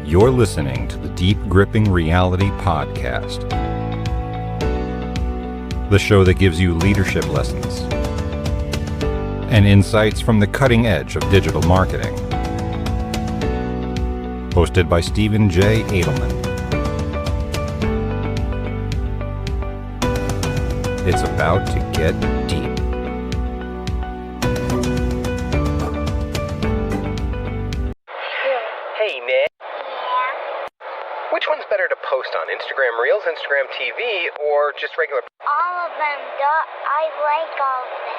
You're listening to the Deep Gripping Reality Podcast, the show that gives you leadership lessons and insights from the cutting edge of digital marketing. Hosted by Stephen J. Adelman. It's about to get deep. Hey, Nick. Which one's better to post on? Instagram Reels, Instagram TV, or just regular? All of them, duh. I like all of them.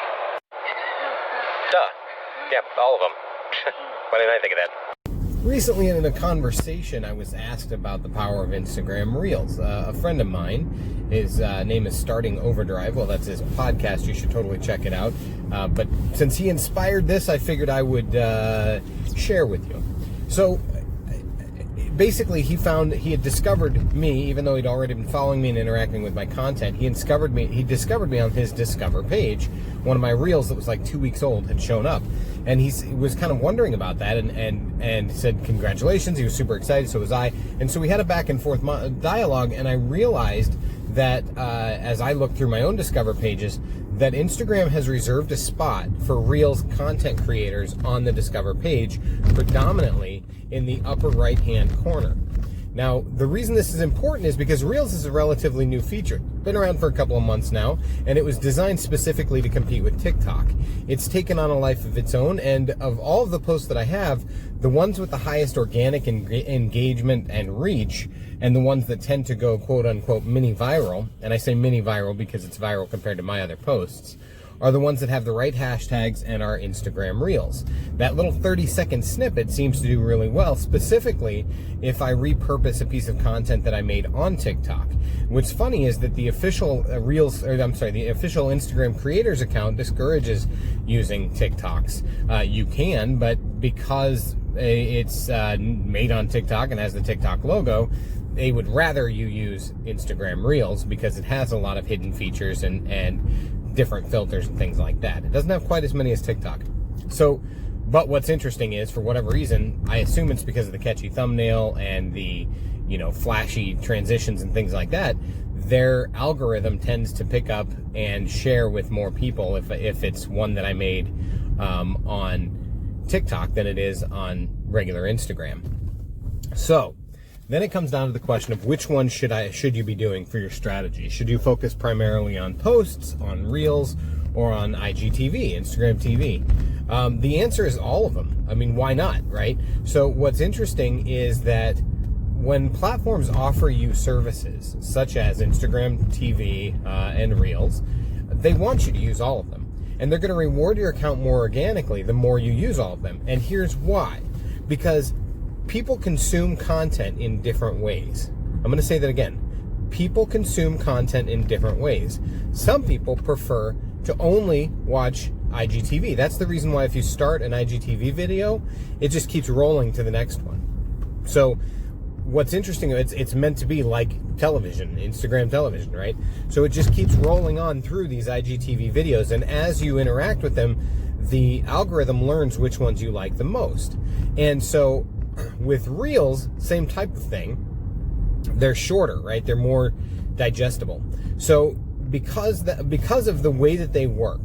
Duh. Yep, all of them. Why didn't I think of that? Recently in a conversation, I was asked about the power of Instagram Reels. A friend of mine, his name is Starting Overdrive. Well, that's his podcast. You should totally check it out. But since he inspired this, I figured I would share with you. So basically, he had discovered me, even though he'd already been following me and interacting with my content. He discovered me on his Discover page. One of my reels that was like 2 weeks old had shown up, and he was kind of wondering about that, and said congratulations. He was super excited, so was I, and so we had a back and forth dialogue. And I realized that as I looked through my own Discover pages, that Instagram has reserved a spot for Reels content creators on the Discover page, predominantly in the upper right-hand corner. Now, the reason this is important is because Reels is a relatively new feature. Been around for a couple of months now, and it was designed specifically to compete with TikTok. It's taken on a life of its own, and of all of the posts that I have, the ones with the highest organic engagement and reach, and the ones that tend to go quote-unquote mini-viral, and I say mini-viral because it's viral compared to my other posts, are the ones that have the right hashtags and are Instagram Reels. That little 30-second snippet seems to do really well, specifically if I repurpose a piece of content that I made on TikTok. What's funny is that the official the official Instagram creators account discourages using TikToks. You can, but because it's made on TikTok and has the TikTok logo, they would rather you use Instagram Reels because it has a lot of hidden features and different filters and things like that. It doesn't have quite as many as TikTok. So, but what's interesting is, for whatever reason, I assume it's because of the catchy thumbnail and the, flashy transitions and things like that, their algorithm tends to pick up and share with more people if it's one that I made on TikTok than it is on regular Instagram. So, then it comes down to the question of which one should you be doing for your strategy. Should you focus primarily on posts, on Reels, or on IGTV, Instagram TV? The answer is all of them. I mean, why not, right? So what's interesting is that when platforms offer you services such as Instagram TV and Reels, they want you to use all of them. And they're going to reward your account more organically the more you use all of them. And here's why. Because people consume content in different ways. I'm going to say that again. People consume content in different ways. Some people prefer to only watch IGTV. That's the reason why if you start an IGTV video, it just keeps rolling to the next one. So what's interesting, it's meant to be like television, Instagram television, right? So it just keeps rolling on through these IGTV videos, and as you interact with them, the algorithm learns which ones you like the most. And so with Reels, same type of thing. They're shorter, right? They're more digestible. So because of the way that they work,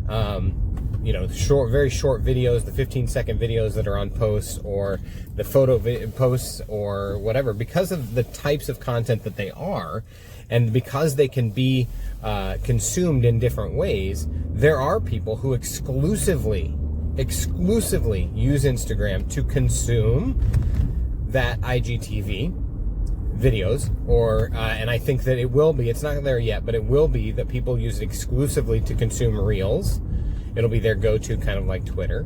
very short videos, the 15-second videos that are on posts, or the photo posts, or whatever, because of the types of content that they are, and because they can be consumed in different ways, there are people who exclusively use Instagram to consume that IGTV videos, and I think that it will be, it's not there yet, but it will be that people use it exclusively to consume Reels. It'll be their go-to, kind of like Twitter.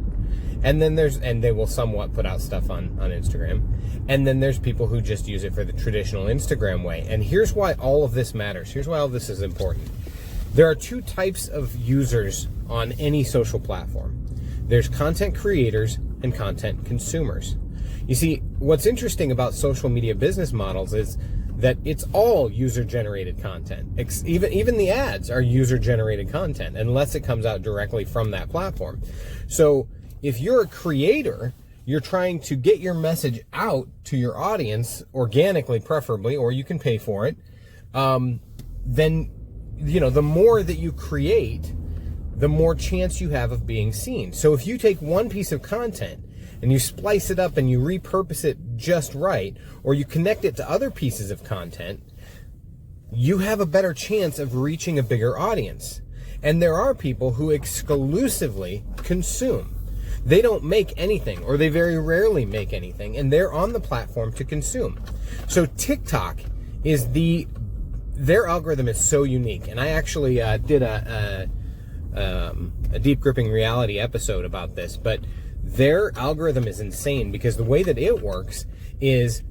And then they will somewhat put out stuff on Instagram. And then there's people who just use it for the traditional Instagram way. And here's why all of this matters. Here's why all of this is important. There are two types of users on any social platform. There's content creators and content consumers. You see, what's interesting about social media business models is that it's all user-generated content. Even the ads are user-generated content, unless it comes out directly from that platform. So if you're a creator, you're trying to get your message out to your audience organically, preferably, or you can pay for it, then, the more that you create, the more chance you have of being seen. So if you take one piece of content and you splice it up and you repurpose it just right, or you connect it to other pieces of content, you have a better chance of reaching a bigger audience. And there are people who exclusively consume. They don't make anything, or they very rarely make anything, and they're on the platform to consume. So TikTok is their algorithm is so unique. And I actually did a Deep Gripping Reality episode about this, but their algorithm is insane because the way that it works is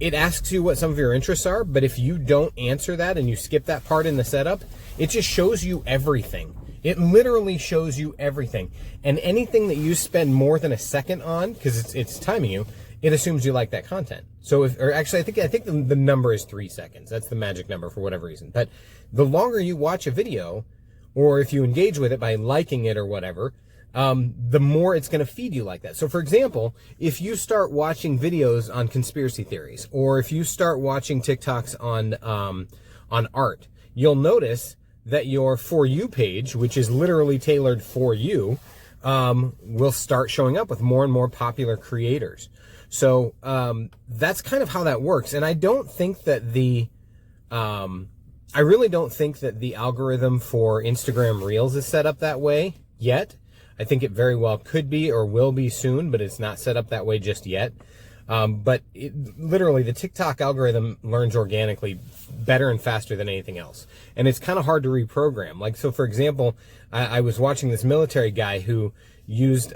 it asks you what some of your interests are, but if you don't answer that and you skip that part in the setup, it just shows you everything. It literally shows you everything. And anything that you spend more than a second on, because it's timing you, it assumes you like that content. So I think the number is 3 seconds. That's the magic number for whatever reason. But the longer you watch a video, or if you engage with it by liking it or whatever, the more it's going to feed you like that. So for example, if you start watching videos on conspiracy theories, or if you start watching TikToks on art, you'll notice that your For You page, which is literally tailored for you, will start showing up with more and more popular creators. So that's kind of how that works. And I don't think that I really don't think that the algorithm for Instagram Reels is set up that way yet. I think it very well could be or will be soon, but it's not set up that way just yet. But literally, the TikTok algorithm learns organically better and faster than anything else. And it's kind of hard to reprogram. Like, so for example, I was watching this military guy who used,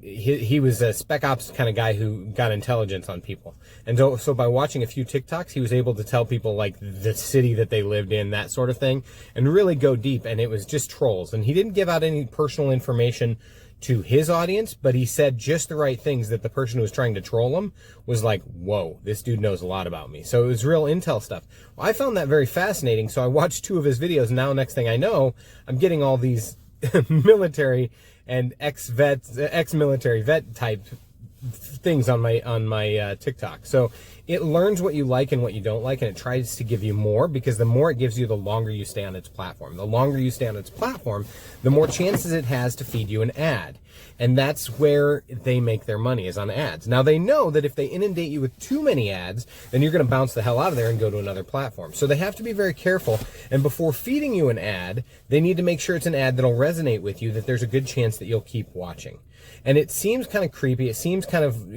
he was a spec ops kind of guy who got intelligence on people. And so by watching a few TikToks, he was able to tell people like the city that they lived in, that sort of thing, and really go deep. And it was just trolls. And he didn't give out any personal information to his audience, but he said just the right things that the person who was trying to troll him was like, whoa, this dude knows a lot about me. So it was real intel stuff. Well, I found that very fascinating. So I watched 2 of his videos. Now, next thing I know, I'm getting all these military and ex-military vet type things on my TikTok. So it learns what you like and what you don't like, and it tries to give you more, because the more it gives you, the longer you stay on its platform. The longer you stay on its platform, the more chances it has to feed you an ad. And that's where they make their money, is on ads. Now, they know that if they inundate you with too many ads, then you're going to bounce the hell out of there and go to another platform. So they have to be very careful. And before feeding you an ad, they need to make sure it's an ad that'll resonate with you, that there's a good chance that you'll keep watching. And it seems kind of creepy. It seems kind of,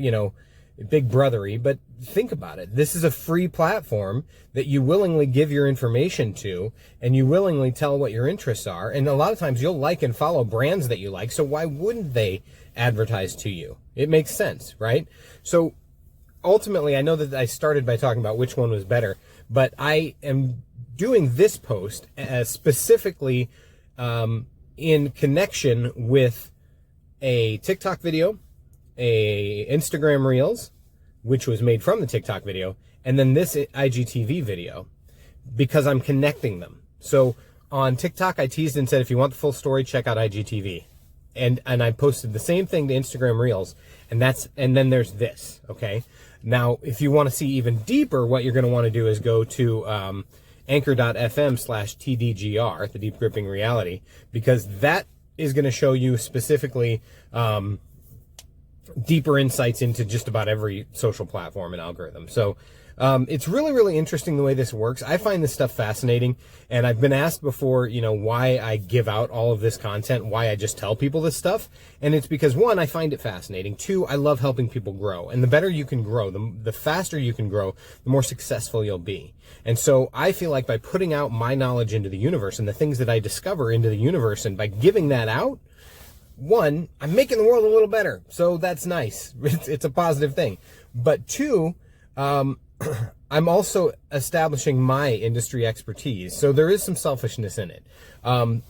big brothery, but think about it. This is a free platform that you willingly give your information to, and you willingly tell what your interests are. And a lot of times you'll like and follow brands that you like. So why wouldn't they advertise to you? It makes sense, right? So ultimately, I know that I started by talking about which one was better, but I am doing this post specifically in connection with a TikTok video, a Instagram Reels, which was made from the TikTok video, and then this IGTV video, because I'm connecting them. So on TikTok, I teased and said, if you want the full story, check out IGTV. And I posted the same thing to Instagram Reels, and then there's this, okay? Now, if you want to see even deeper, what you're going to want to do is go to anchor.fm/TDGR, the Deep Gripping Reality, because that is going to show you specifically deeper insights into just about every social platform and algorithm. So it's really, really interesting the way this works. I find this stuff fascinating, and I've been asked before, why I give out all of this content, why I just tell people this stuff. And it's because, 1, I find it fascinating. 2, I love helping people grow. And the better you can grow, the faster you can grow, the more successful you'll be. And so I feel like by putting out my knowledge into the universe and the things that I discover into the universe, and by giving that out, 1, I'm making the world a little better. So that's nice. It's a positive thing. But 2, I'm also establishing my industry expertise. So there is some selfishness in it. I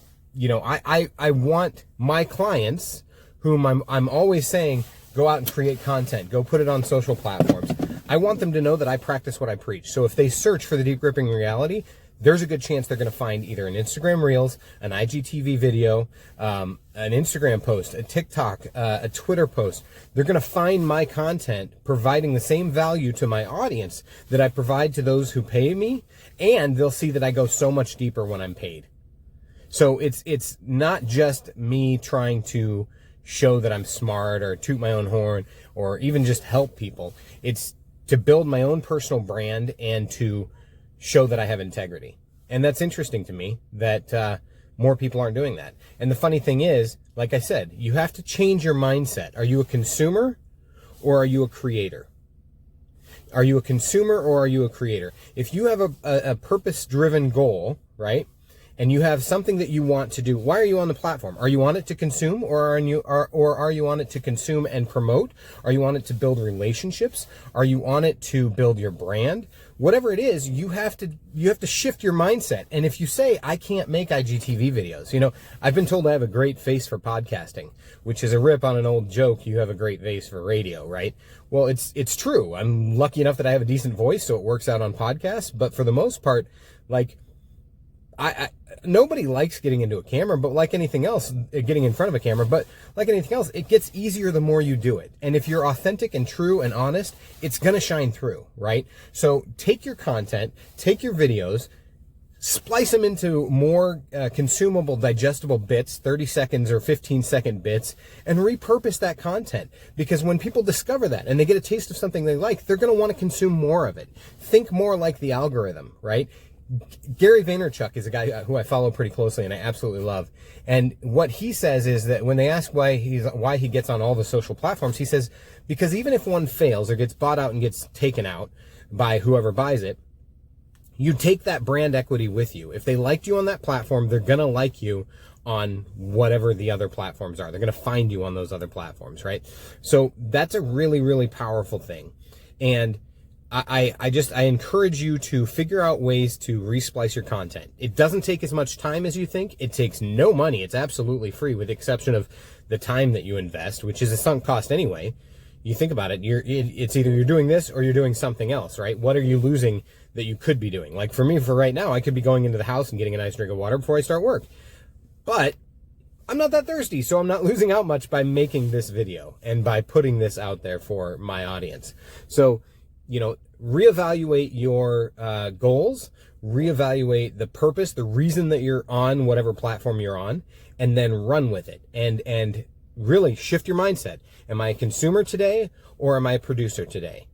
want my clients, whom I'm always saying, go out and create content, go put it on social platforms. I want them to know that I practice what I preach. So if they search for the Deep Gripping Reality, there's a good chance they're going to find either an Instagram Reels, an IGTV video, an Instagram post, a TikTok, a Twitter post. They're going to find my content providing the same value to my audience that I provide to those who pay me, and they'll see that I go so much deeper when I'm paid. So it's not just me trying to show that I'm smart or toot my own horn or even just help people. It's to build my own personal brand and to show that I have integrity. And that's interesting to me that more people aren't doing that. And the funny thing is, like I said, you have to change your mindset. Are you a consumer or are you a creator? Are you a consumer or are you a creator? If you have a purpose-driven goal, right, and you have something that you want to do, why are you on the platform? Are you on it to consume, or are you on it to consume and promote? Are you on it to build relationships? Are you on it to build your brand? Whatever it is, you have to shift your mindset. And if you say, I can't make IGTV videos, you know, I've been told I have a great face for podcasting, which is a rip on an old joke, you have a great face for radio, right? Well, it's true. I'm lucky enough that I have a decent voice, so it works out on podcasts. But for the most part, like, nobody likes getting into a camera, but like anything else, getting in front of a camera, but like anything else, it gets easier the more you do it. And if you're authentic and true and honest, it's going to shine through, right? So take your content, take your videos, splice them into more consumable, digestible bits, 30 seconds or 15-second bits, and repurpose that content. Because when people discover that and they get a taste of something they like, they're going to want to consume more of it. Think more like the algorithm, right? Gary Vaynerchuk is a guy who I follow pretty closely and I absolutely love. And what he says is that when they ask why he gets on all the social platforms, he says, because even if one fails or gets bought out and gets taken out by whoever buys it, you take that brand equity with you. If they liked you on that platform, they're going to like you on whatever the other platforms are. They're going to find you on those other platforms, right? So that's a really, really powerful thing. And I encourage you to figure out ways to resplice your content. It doesn't take as much time as you think. It takes no money. It's absolutely free, with the exception of the time that you invest, which is a sunk cost anyway. You think about it, it's either you're doing this or you're doing something else, right? What are you losing that you could be doing? Like for me, for right now, I could be going into the house and getting a nice drink of water before I start work. But I'm not that thirsty, so I'm not losing out much by making this video and by putting this out there for my audience. So, you know, reevaluate your goals, reevaluate the purpose, the reason that you're on whatever platform you're on, and then run with it. And really shift your mindset. Am I a consumer today, or am I a producer today?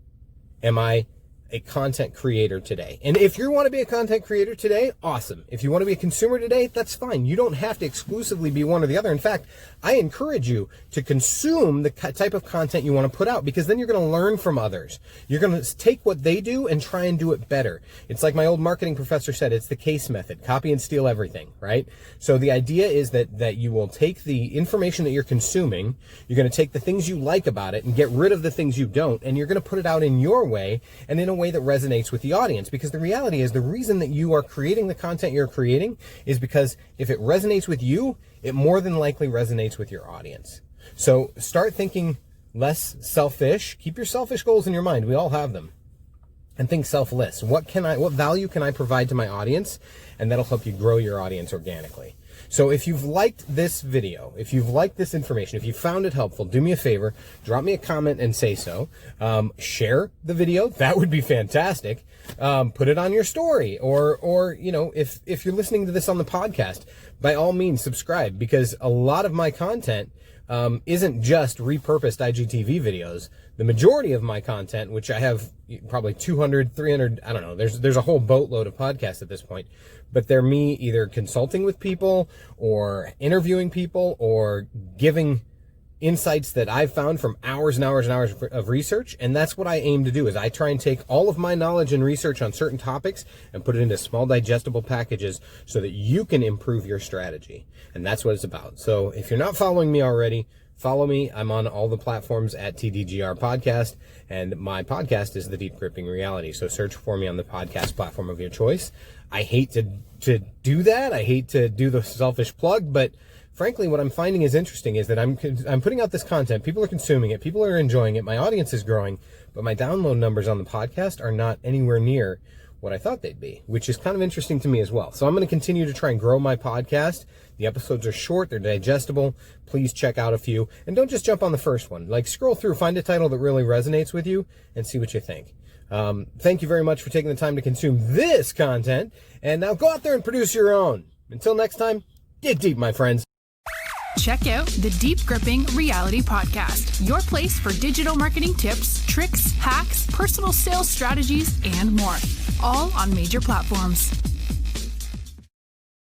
Am I a content creator today? And if you want to be a content creator today, awesome. If you want to be a consumer today, that's fine. You don't have to exclusively be one or the other. In fact, I encourage you to consume the type of content you want to put out, because then you're going to learn from others. You're going to take what they do and try and do it better. It's like my old marketing professor said, it's the case method, copy and steal everything, right? So the idea is that you will take the information that you're consuming, you're going to take the things you like about it and get rid of the things you don't, and you're going to put it out in your way and in a way that resonates with the audience. Because the reality is, the reason that you are creating the content you're creating is because if it resonates with you, it more than likely resonates with your audience. So start thinking less selfish. Keep your selfish goals in your mind. We all have them. And think selfless. What value can I provide to my audience? And that'll help you grow your audience organically. So if you've liked this video, if you've liked this information, if you found it helpful, do me a favor, drop me a comment and say so. Share the video. That would be fantastic. Put it on your story, or you know, if you're listening to this on the podcast, by all means subscribe, because a lot of my content isn't just repurposed IGTV videos. The majority of my content, which I have probably 200, 300, I don't know, there's a whole boatload of podcasts at this point, but they're me either consulting with people or interviewing people or giving insights that I've found from hours and hours and hours of research. And that's what I aim to do, is I try and take all of my knowledge and research on certain topics and put it into small digestible packages so that you can improve your strategy. And that's what it's about. So if you're not following me already, follow me. I'm on all the platforms at TDGR Podcast, and my podcast is The Deep Gripping Reality. So search for me on the podcast platform of your choice. I hate to do that. I hate to do the selfish plug, but frankly, what I'm finding is interesting is that I'm putting out this content. People are consuming it. People are enjoying it. My audience is growing, but my download numbers on the podcast are not anywhere near what I thought they'd be, which is kind of interesting to me as well. So I'm going to continue to try and grow my podcast. The episodes are short, they're digestible. Please check out a few, and don't just jump on the first one. Like, scroll through, find a title that really resonates with you, and see what you think. Thank you very much for taking the time to consume this content, and now go out there and produce your own. Until next time, dig deep, my friends. Check out the Deep Gripping Reality Podcast, your place for digital marketing tips, tricks, hacks, personal sales strategies, and more, all on major platforms.